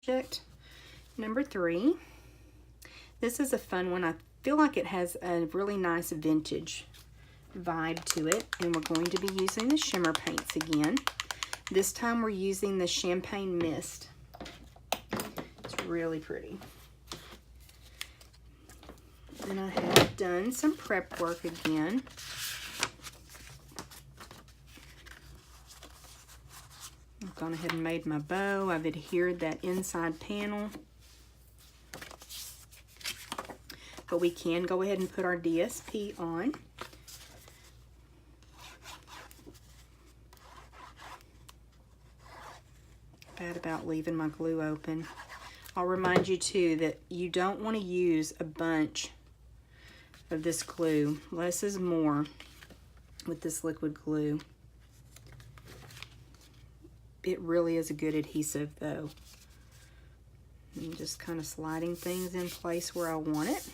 Project number 3. This is a fun one. I feel like it has a really nice vintage vibe to it, and we're going to be using the shimmer paints again. This time we're using the Champagne Mist. It's really pretty. And I have done some prep work again. I've gone ahead and made my bow. I've adhered that inside panel. But we can go ahead and put our DSP on. Bad about leaving my glue open. I'll remind you too that you don't want to use a bunch of this glue. Less is more with this liquid glue. It really is a good adhesive though. I'm just kind of sliding things in place where I want it.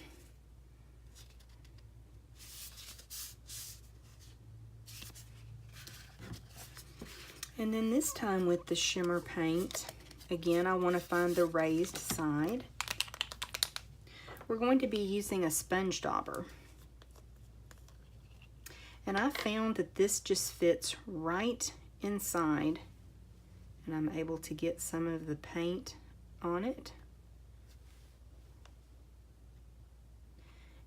And then this time with the shimmer paint, again, I want to find the raised side. We're going to be using a sponge dauber. And I found that this just fits right inside, and I'm able to get some of the paint on it.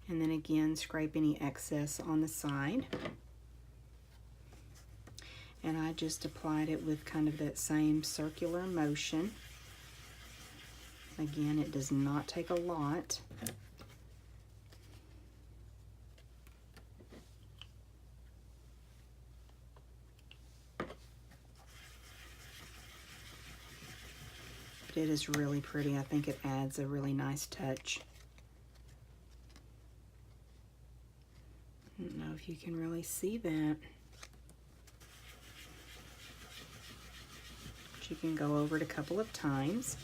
And then again, scrape any excess on the side. And I just applied it with kind of that same circular motion. Again, it does not take a lot. But it is really pretty. I think it adds a really nice touch. I don't know if you can really see that. You can go over it a couple of times.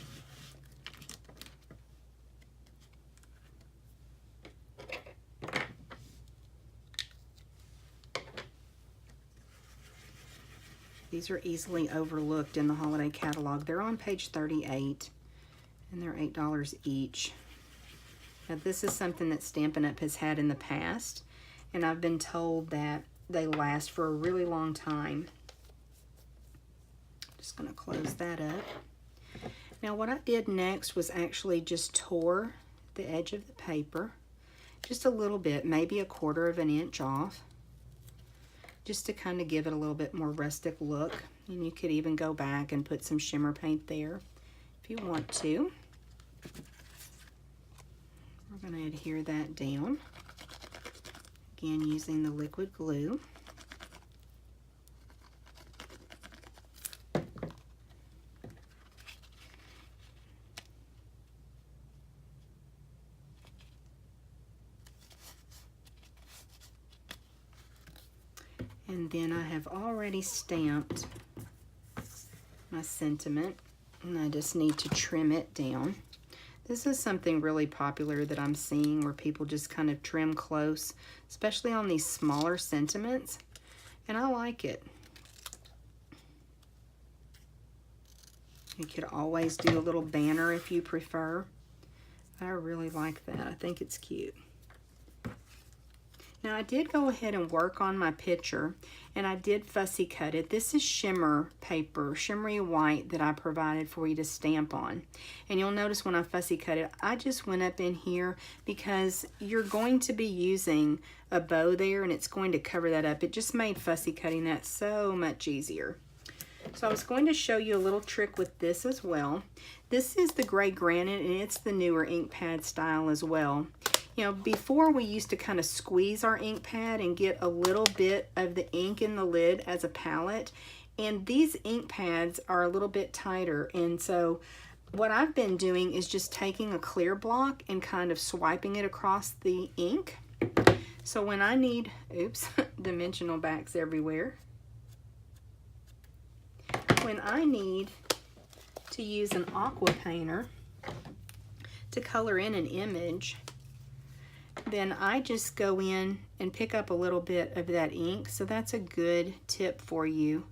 These are easily overlooked in the holiday catalog. They're on page 38 and they're $8 each. Now this is something that Stampin' Up! Has had in the past, and I've been told that they last for a really long time. Just going to close that up. Now what I did next was actually just tore the edge of the paper just a little bit, maybe 1/4 of an inch off, just to kind of give it a little bit more rustic look. And you could even go back and put some shimmer paint there if you want to. We're going to adhere that down, again using the liquid glue. And then I have already stamped my sentiment, and I just need to trim it down. This is something really popular that I'm seeing where people just kind of trim close, especially on these smaller sentiments, and I like it. You could always do a little banner if you prefer. I really like that. I think it's cute. Now I did go ahead and work on my picture, and I did fussy cut it. This is shimmer paper, shimmery white, that I provided for you to stamp on. And you'll notice when I fussy cut it, I just went up in here because you're going to be using a bow there and it's going to cover that up. It just made fussy cutting that so much easier. So I was going to show you a little trick with this as well. This is the gray granite, and it's the newer ink pad style as well. You know, before we used to kind of squeeze our ink pad and get a little bit of the ink in the lid as a palette, and these ink pads are a little bit tighter, and so what I've been doing is just taking a clear block and kind of swiping it across the ink. So when I need, oops, dimensional backs everywhere. When I need to use an aqua painter to color in an image, then I just go in and pick up a little bit of that ink. So that's a good tip for you.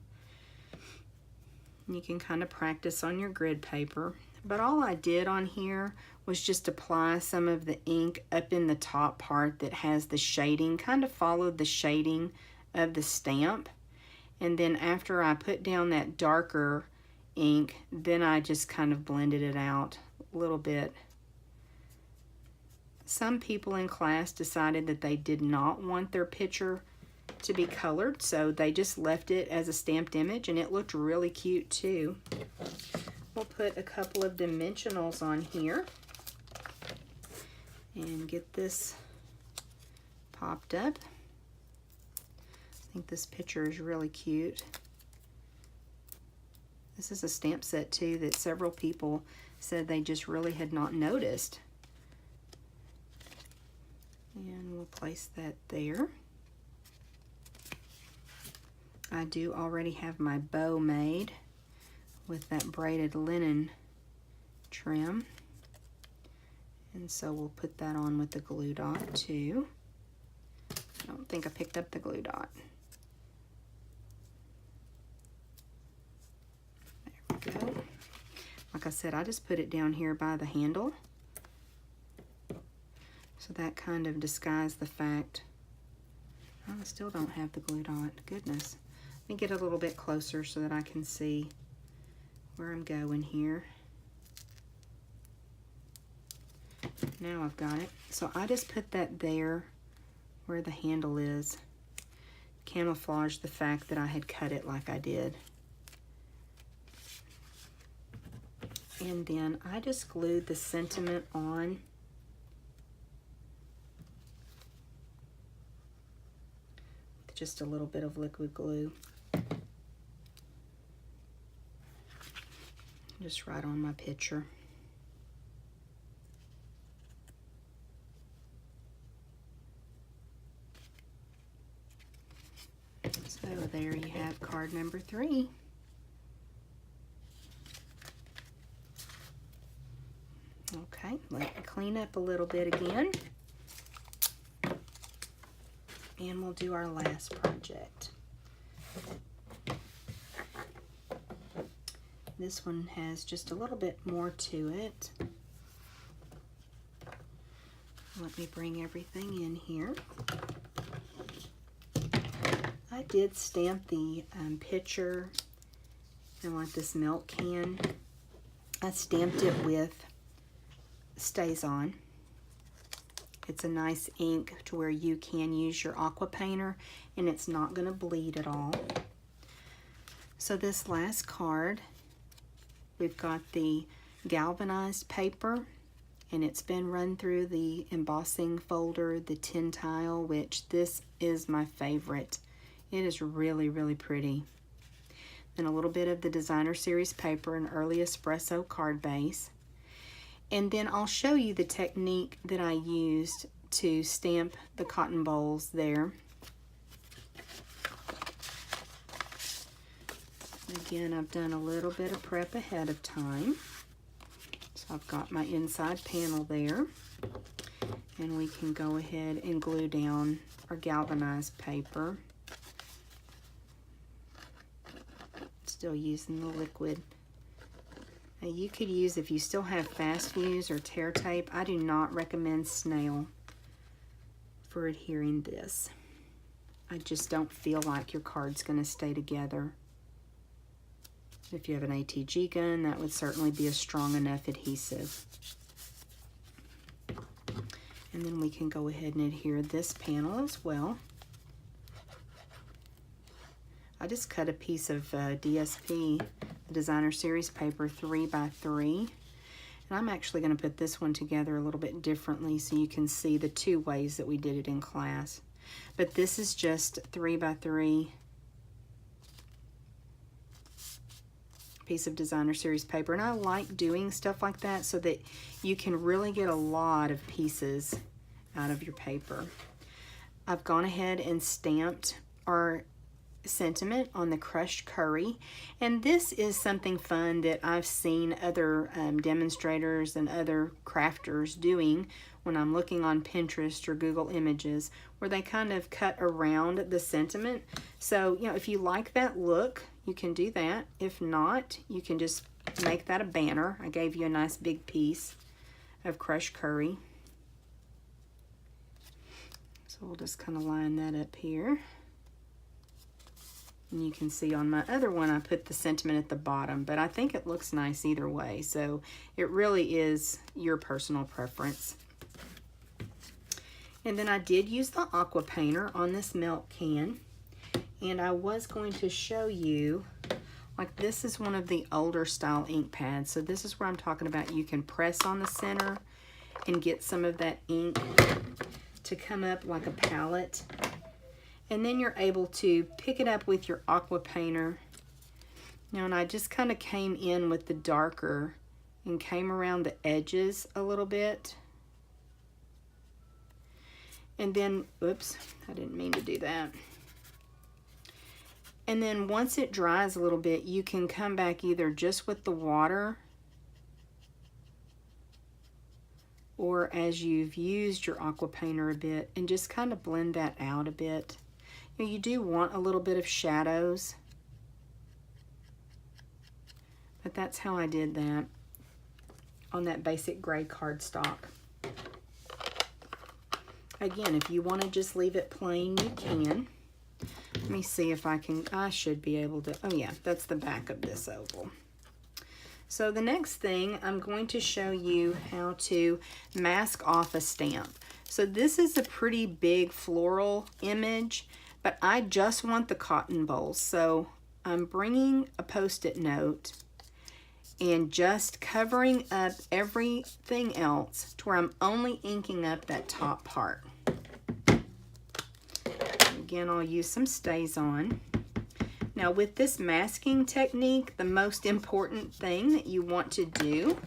You can kind of practice on your grid paper. But all I did on here was just apply some of the ink up in the top part that has the shading, kind of followed the shading of the stamp. And then after I put down that darker ink, then I just kind of blended it out a little bit. Some people in class decided that they did not want their picture to be colored, so they just left it as a stamped image, and it looked really cute too. We'll put a couple of dimensionals on here and get this popped up. I think this picture is really cute. This is a stamp set too that several people said they just really had not noticed. And we'll place that there. I do already have my bow made with that braided linen trim. And so we'll put that on with the glue dot too. I don't think I picked up the glue dot. There we go. Like I said, I just put it down here by the handle. So that kind of disguised the fact. Oh, I still don't have the glue dot. Goodness. Let me get a little bit closer so that I can see where I'm going here. Now I've got it. So I just put that there where the handle is. Camouflage the fact that I had cut it like I did. And then I just glued the sentiment on. With just a little bit of liquid glue. Just right on my picture. So there you have card number 3. Okay, let me clean up a little bit again. And we'll do our last project. This one has just a little bit more to it. Let me bring everything in here. I did stamp the pitcher and like this milk can. I stamped it with StazOn. It's a nice ink to where you can use your aqua painter and it's not going to bleed at all. So this last card, we've got the galvanized paper, and it's been run through the embossing folder, the tin tile, which this is my favorite. It is really, really pretty. Then a little bit of the Designer Series paper, an early espresso card base. And then I'll show you the technique that I used to stamp the cotton bowls there. Again, I've done a little bit of prep ahead of time. So I've got my inside panel there. And we can go ahead and glue down our galvanized paper. Still using the liquid. Now you could use, if you still have fast fuse or tear tape, I do not recommend snail for adhering this. I just don't feel like your card's going to stay together. If you have an ATG gun, that would certainly be a strong enough adhesive. And then we can go ahead and adhere this panel as well. I just cut a piece of DSP, the Designer Series paper, 3x3. And I'm actually going to put this one together a little bit differently so you can see the 2 ways that we did it in class. But this is just 3x3 piece of Designer Series paper, and I like doing stuff like that so that you can really get a lot of pieces out of your paper. I've gone ahead and stamped our sentiment on the crushed curry, and this is something fun that I've seen other demonstrators and other crafters doing when I'm looking on Pinterest or Google Images, where they kind of cut around the sentiment. So, you know, if you like that look, you can do that. If not, you can just make that a banner. I gave you a nice big piece of crushed curry. So we'll just kind of line that up here. And you can see on my other one, I put the sentiment at the bottom, but I think it looks nice either way. So it really is your personal preference. And then I did use the aqua painter on this milk can. And I was going to show you, like this is one of the older style ink pads. So this is where I'm talking about you can press on the center and get some of that ink to come up like a palette. And then you're able to pick it up with your aqua painter. Now, and I just kind of came in with the darker and came around the edges a little bit. And then, oops, I didn't mean to do that. And then once it dries a little bit, you can come back either just with the water or as you've used your aqua painter a bit and just kind of blend that out a bit. You do want a little bit of shadows, but that's how I did that on that basic gray cardstock. Again, if you want to just leave it plain, you can. Let me see if I should be able to, oh yeah, that's the back of this oval. So the next thing, I'm going to show you how to mask off a stamp. So this is a pretty big floral image, but I just want the cotton bolls. So I'm bringing a Post-it note and just covering up everything else to where I'm only inking up that top part. Again, I'll use some StazOn. Now with this masking technique, the most important thing that you want to do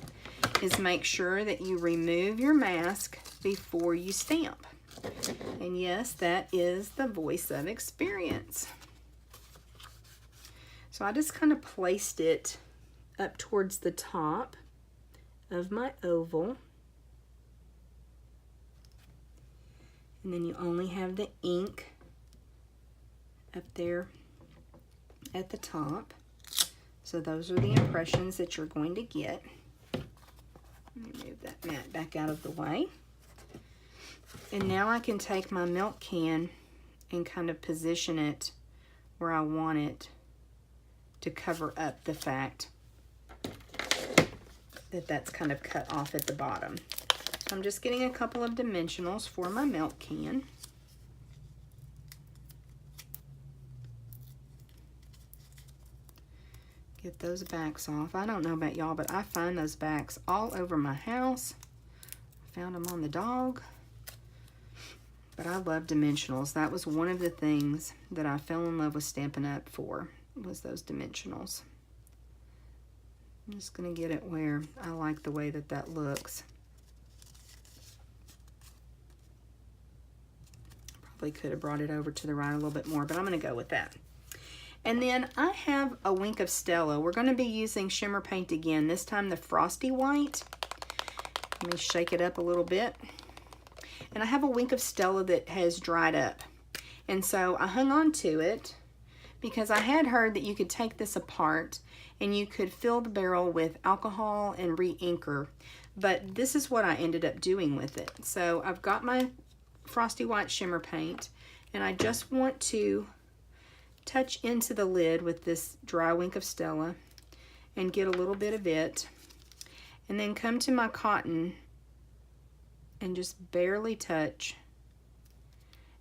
is make sure that you remove your mask before you stamp. And yes, that is the voice of experience. So I just kind of placed it up towards the top of my oval. And then you only have the ink up there at the top. So those are the impressions that you're going to get. Let me move that mat back out of the way. And now I can take my milk can and kind of position it where I want it to cover up the fact that that's kind of cut off at the bottom. So I'm just getting a couple of dimensionals for my milk can. Get those backs off. I don't know about y'all, but I find those backs all over my house. I found them on the dog. But I love dimensionals. That was one of the things that I fell in love with Stampin' Up! For, was those dimensionals. I'm just going to get it where I like the way that that looks. Probably could have brought it over to the right a little bit more, but I'm going to go with that. And then I have a Wink of Stella. We're going to be using shimmer paint again, this time the Frosty White. Let me shake it up a little bit. And I have a Wink of Stella that has dried up. And so I hung on to it because I had heard that you could take this apart and you could fill the barrel with alcohol and re-inker. But this is what I ended up doing with it. So I've got my Frosty White shimmer paint and I just want to touch into the lid with this dry Wink of Stella and get a little bit of it. And then come to my cotton and just barely touch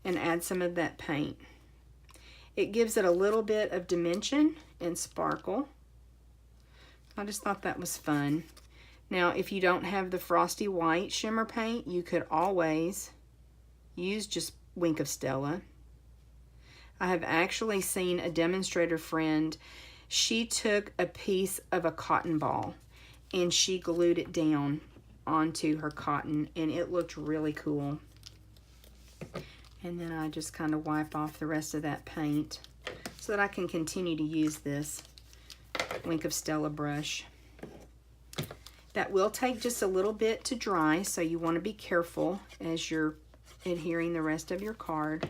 and add some of that paint. It gives it a little bit of dimension and sparkle. I just thought that was fun. Now, if you don't have the Frosty White shimmer paint, you could always use just Wink of Stella. I have actually seen a demonstrator friend, she took a piece of a cotton ball and she glued it down onto her cotton and it looked really cool. And then I just kind of wipe off the rest of that paint so that I can continue to use this Wink of Stella brush. That will take just a little bit to dry, so you want to be careful as you're adhering the rest of your card.